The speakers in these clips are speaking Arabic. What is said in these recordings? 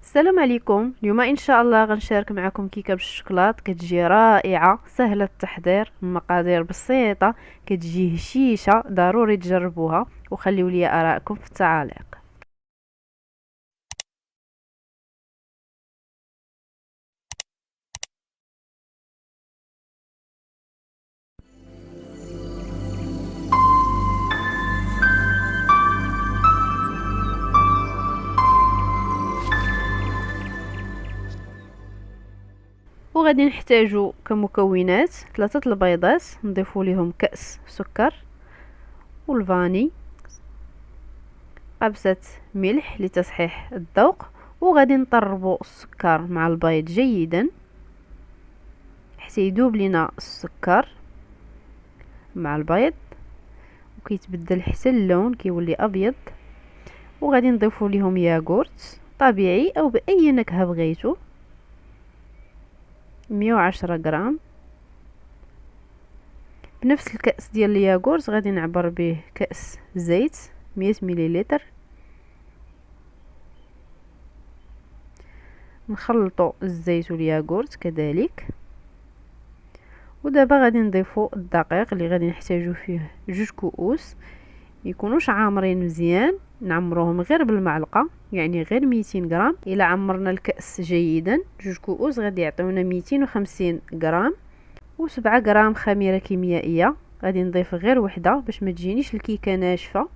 السلام عليكم. اليوم ان شاء الله غنشارك معكم كيكه بالشوكولات كتجي رائعه، سهله التحضير، مقادير بسيطه، كتجي هشيشه. ضروري تجربوها وخليوا لي ارائكم في التعاليق. وغادي نحتاجو كمكونات 3 البيضات، نضيفوا لهم كأس سكر والفاني، قبسة ملح لتصحيح الذوق، وغادي نطربوا السكر مع البيض جيدا حتى يذوب لنا السكر مع البيض وكيتبدل حتى اللون كيولي ابيض. وغادي نضيفوا لهم ياغورت طبيعي او باي نكهه بغيتو 110 غرام. بنفس الكأس ديال الياغورت غادي نعبر به كأس زيت 100 مليلتر. نخلطوا الزيت والياغورت كذلك. ودابا غادي نضيفوا الدقيق اللي غادي نحتاجو فيه 2 كؤوس، يكونوش عامرين مزيان، نعمروهم غير بالمعلقه يعني غير 200 غرام. الى عمرنا الكأس جيدا 2 كؤوس غادي يعطيونا 250 غرام. و7 غرام خميره كيميائيه غادي نضيف غير وحده باش ما تجينيش الكيكه ناشفه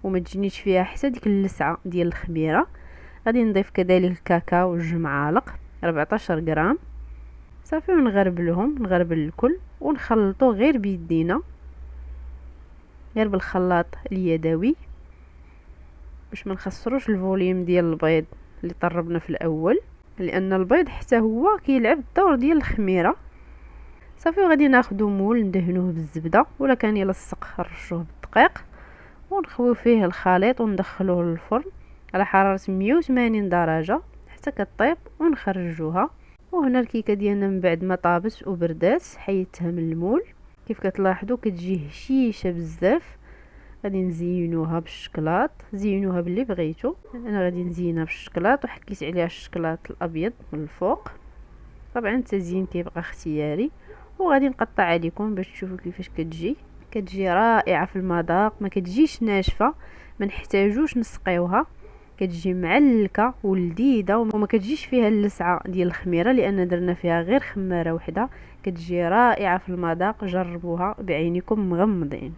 وما تجينيش فيها حتى ديك اللسعه ديال الخميره. غادي نضيف كذلك الكاكاو 2 معالق 14 غرام صافي، ونغربلهم نغربل الكل ونخلطو غير بيدينا، غير بالخلاط اليدوي باش ما نخسروش الفوليوم ديال البيض اللي طربنا في الاول، لان البيض حتى هو كيلعب الدور ديال الخميره. صافي وغادي ناخذ مول ندهنوه بالزبده ولا كان يلصق نرشوه بالدقيق ونخويو فيه الخليط وندخلوه للفرن على حراره 180 درجه حتى كطيب ونخرجوها. وهنا الكيكه ديالنا من بعد ما طابت وبردات حيدتها من المول. كيف كتلاحظوا كتجي هشيشه بزاف. غادي نزينوها بالشكلاط، زينوها باللي بغيتو. انا غادي نزينها بالشكلاط وحكيت عليها الشكلاط الابيض من الفوق. طبعا التزيين كيبقى اختياري. وغادي نقطع عليكم باش تشوفوا كيفاش كتجي رائعه في المذاق، ما كتجيش ناشفه، ما نحتاجوش نسقيوها، كتجي معلكه ولذيذه وما كتجيش فيها اللسعه ديال الخميره لان درنا فيها غير خماره وحده. كتجي رائعه في المذاق، جربوها بعينكم مغمضين.